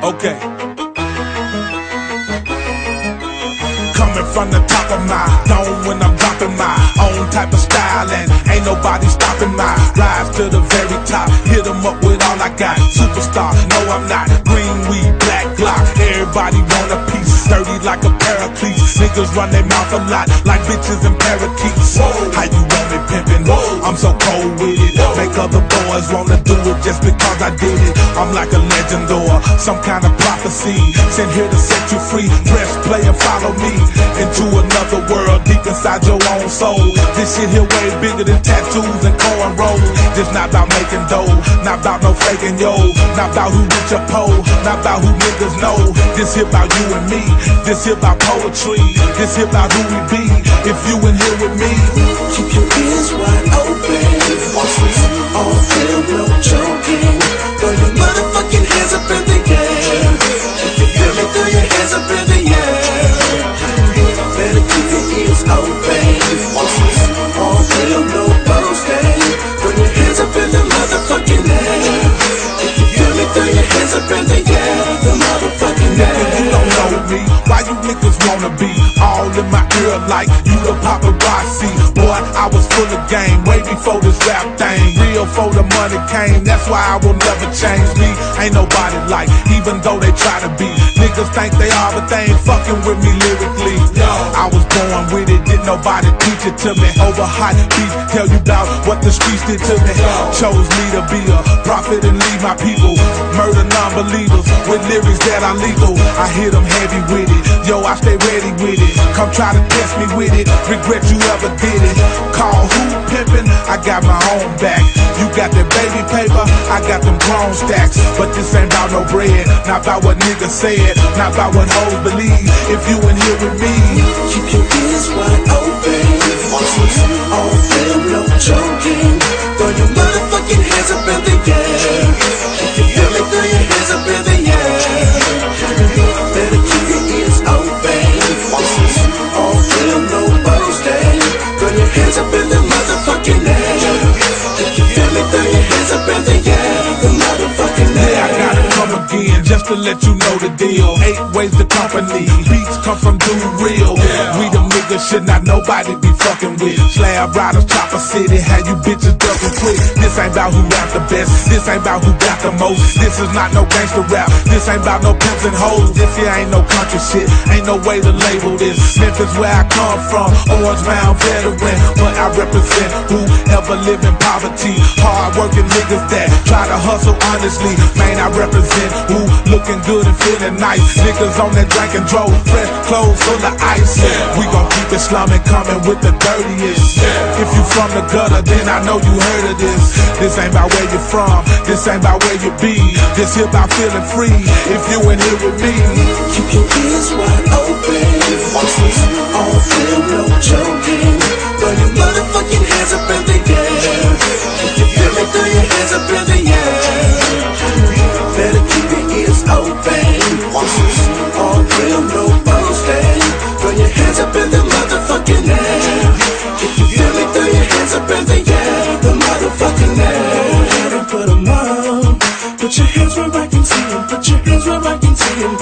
Okay. Coming from the top of my dome when I'm dropping my own type of style, and ain't nobody stopping my rise to the very top. Hit 'em up with all I got. Superstar, no I'm not. Green weed, black Glock. Everybody want a piece. Sturdy like a paraclete. Niggas run their mouth a lot like bitches and parakeets. How you want it pimpin'? I'm so cold with it. Make other boys wanna do it just because I did it. I'm like a legend or some kind of prophecy. Sent here to set you free. Press play and follow me into another world deep inside your own soul. This shit here way bigger than tattoos and cornrows. This not about making dough, not about no faking yo, not about who rich or poor, not about who niggas know. This here about you and me. This here about poetry. This here about who we be. If you in here with me, keep your ears wide open. All film, no joking. Throw your motherfucking hands up in the air. If you feel me, throw your hands up in the air. Better keep your ears open. All film, no boasting. Throw your hands up in the motherfucking air. If you feel me, throw your hands up in the air. The motherfucking air. You don't know me. Why you niggas wanna be all in my ear like you the paparazzi? Boy, I was full of game way before this rap thing. Real for the money came, that's why I will never change me. Ain't nobody like, even though they try to be. Niggas think they are, but they ain't fucking with me lyrically. I was born with it, didn't nobody teach it to me. Over hot beats, tell you about what the streets did to me. Chose me to be a prophet and lead my people. Murder non-believers with lyrics that are legal. I hit them heavy with it, yo, I stay ready with it. Come try to test me with it, regret you ever did it. Call who pimpin', I got my own back. You got that baby paper, I got them grown stacks. But this ain't about no bread, not about what niggas said, not about what hoes believe. If you in here with me, keep your ears wide open. All film, no joking. Throw your motherfucking hands up in the air. If you feel me, throw your hands up in the air. Better keep your ears open. All film, no boasting. Throw your hands up in the motherfucking air. If you feel me, throw your hands up in the air. The motherfucking air. Yeah, I gotta come again just to let you know the deal. 8 ways to company. Beats come from Dude Real. We them niggas should not nobody be fucking with. Slab riders, Chopper City, how you bitches ducking quick. This ain't about who rap the best. This ain't about who got the most. This is not no gangster rap. This ain't about no pimps and hoes. This here ain't no country shit. Ain't no way to label this. Memphis where I come from. Orange Mound veteran. But I represent whoever live in poverty. Hard working niggas that try to hustle honestly. Man, I represent who looking good and feeling nice. Niggas on that drink and drove. Fresh clothes full of ice. We gon' keep it slumming, coming with the dirtiest. If you from the gutter, then I know you heard of this. This ain't about where you from. This ain't about where you be. This here about feeling free. If you in here with me, keep your ears wide open. All film, no joking. Throw your motherfucking hands up in the air. If you feel me, throw your hands up in the air. Better keep your ears open. All film, no boasting. Throw your hands up in the motherfucking air. If you feel me, throw your hands up in the air. The motherfucking air. And put 'em on. Put your hands where I can see 'em. Put your hands where I can see 'em.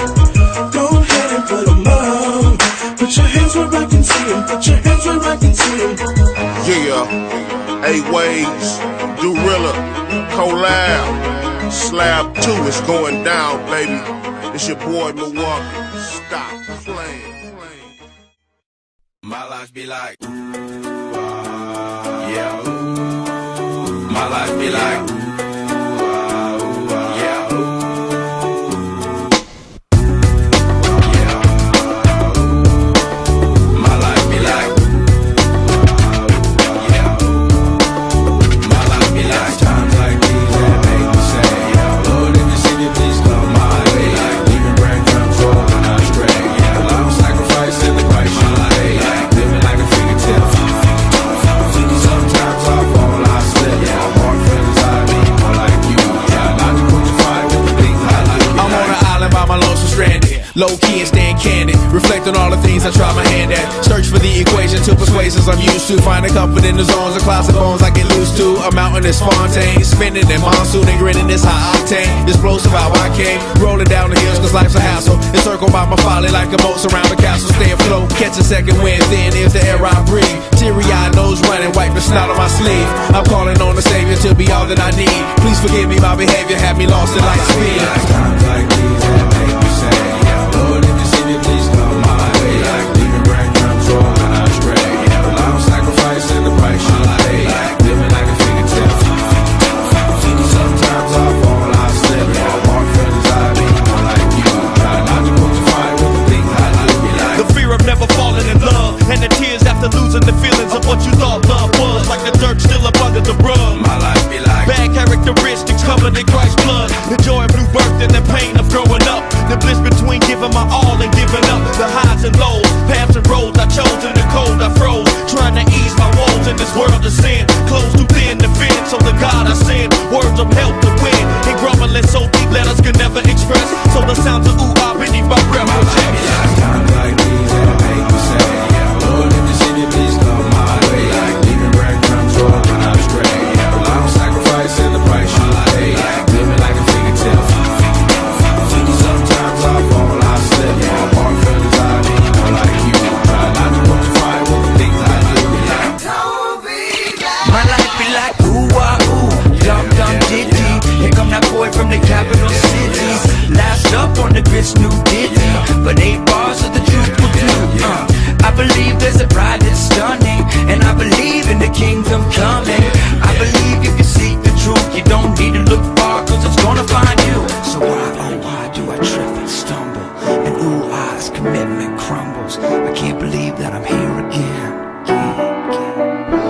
Go ahead and put 'em on. Put your hands where I can see 'em. Put your hands where I can see 'em. Yeah, 8 ways, Dorilla, Collab, Slab 2 is going down, baby. It's your boy Milwaukee. Stop playing. My life be like, yeah. My life be like, yeah. My life be like, yeah. My life be like times like these that make me say, yeah. Lord, if you see me, please come my way. Like leaving brain control when I stray. Yeah, a lot of sacrifice in the Christ. My life, like living like a fingertip. Sometimes I fall, I slip. Yeah, I walk feelings out of me. Reflect on all the things I try my hand at. Search for the equation to persuasions I'm used to. Finding comfort in the zones of clouds and bones I get loose to. A mountain is Fontaine, spinning in monsoon and grinning this high octane. Explosive how I came, rolling down the hills cause life's a hassle. Encircled by my folly like a moat surround the castle. Stay afloat, catch a second wind, thin is the air I breathe. Teary-eyed, nose running, wipe the snot on my sleeve. I'm calling on the Savior to be all that I need. Please forgive me, my behavior had me lost in light speed. Times like these that make me say, yeah, Lord, if you see me, please come my way. Like leaving brain control when I stray. Yeah, the long sacrifice and the price you pay. Like living like a fingertip. Sometimes I fall, I slip. Yeah, walk friends I be more like you. Try not to put your fire with the things I do. The fear of never falling in love, and the tears after losing the feelings of what you thought love was. Like the dirt still up under the rug. My life be like bad characteristics covered in Christ's blood. The joy of new birth and the pain of growing up. The bliss between giving my all and giving up. The highs and lows, paths and roads I chose. In the cold I froze, trying to ease my woes in this world of sin. Close too thin to fit, so the God I send words of help to win. And grumbling so deep letters could never express. So the sounds of ooh-ah beneath my breath will check. times like these that make me say, yeah, Lord, if you see me, please come my way. Like leaving brain control when I stray. Yeah, the long sacrifice and the price you pay. Like living like a fingertip. Sometimes I fall, I slip. Yeah, walk friends I be more like you. Try not to put your fire with the things I do. My life be like ooh-ah ooh, dum-dum ditty. Here come that boy from the capital city. Last up on the grits, new ditty. But 8 bars of the truth will do. I believe there's a bride that's stunning, and I believe in the kingdom coming. I believe if you seek the truth, you don't need to look far, cause it's gonna find you. So why, oh why do I trip and stumble? And ooh-ah's commitment crumbles. I can't believe that I'm here again.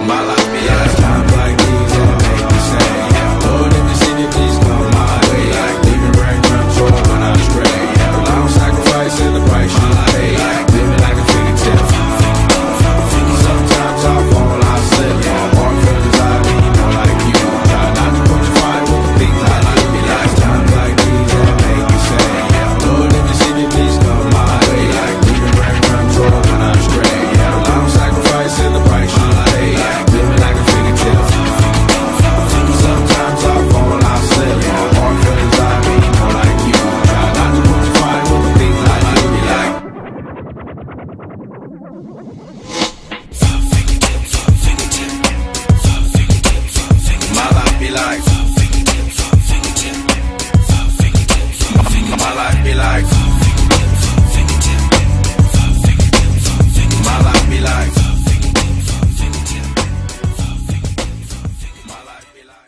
My life be like times like these that make me say, yeah, Lord, if you see me, please come my way. Like leaving brain control when I stray. Yeah, the long sacrifice and the price you pay. Like living like a fingertip. Sometimes I fall, I slip. Yeah, walk friends I be more like you. Try not to put your fire with the things I do. Be like times like these that make me say, yeah, Lord, if you see me, please come my way. Like leaving brain control when I stray. Yeah, the long sacrifice and the price you pay. Like living like a fingertip. Sometimes I fall, I slip. Yeah, walk friends I be more like you. Try not to put your fire with the things I do. Be like my life be like my life be like my life be like my life be like.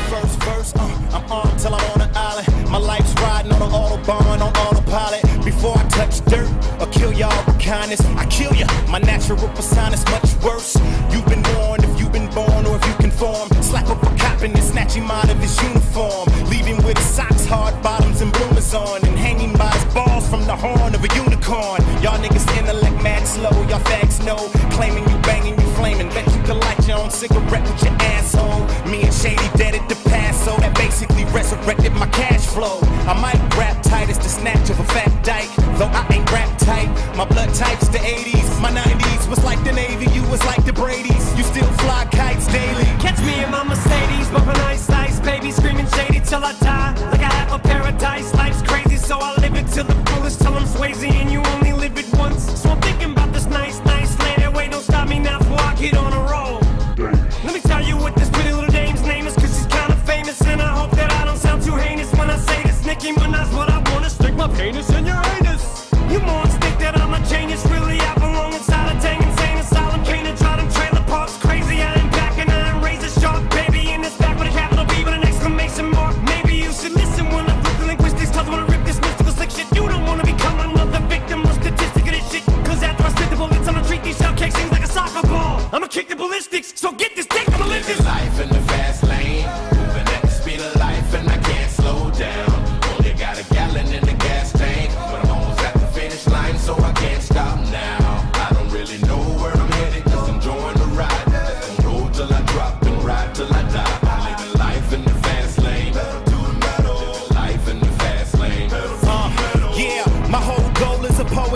First verse, I'm armed till I'm on an island. My life's riding on an autobahn, on autopilot. Before I touch dirt or kill y'all with kindness, I kill ya. My natural persona's much worse. You've been warned if you've been born or if you conform. Slap up a cop and then snatch him out of his uniform. Leave him with his socks, hard bottoms, and bloomers on. And hanging by his balls from the horn of a unicorn. Y'all niggas intellect mad slow, y'all fags know. Claiming you banging, you flaming. Bet you can light your own cigarette with your asshole. Me and Shady dead at the Paso. That basically resurrected my cash flow. I might rap tight as the snatch of a fat dyke. Though I ain't rap tight, my blood type's the 80s. My 90s was like the Navy, you was like the Brady's. You still fly kites daily. Catch me in my Mercedes, bumping ice, ice, baby, screaming shady till I die. Like I have a paradise, life's crazy, so I live it till the fullest, till I'm Swayze, and you only live it once. So I'm thinking about this nice, nice lady. Wait, don't stop me now before I get on a roll. Let me tell you what this pretty little dame's name is, cause she's kinda famous, and I hope that I don't sound too heinous when I say this. Nicki Minaj, what I wanna stick my penis in your anus. You more think that I'm a genius, really I belong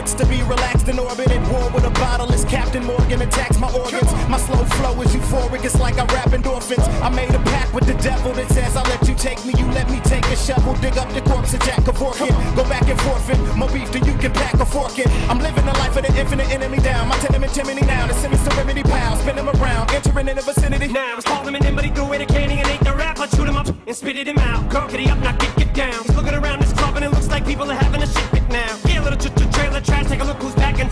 minutes to be relaxed in orbit at war with a bottle as Captain Morgan attacks my organs. My slow flow is euphoric, it's like I rap endorphins. I made a pact with the devil that says I'll let you take me, you let me take a shovel, dig up the corpse of Jack Kevorkian, go back and forfeit, more beef than you can pack a fork in. I'm living the life of the infinite enemy down, my tenement chimney now, the Simmons to remedy pal, spin him around, entering in the vicinity. Now it's called him in, but he threw away the candy and ate the rap. I chewed him up and spitted him out. Go get up, now get down. He's looking around this club and it looks like people are having a shit fit now. Yeah, little trailer trash, take a look who's back and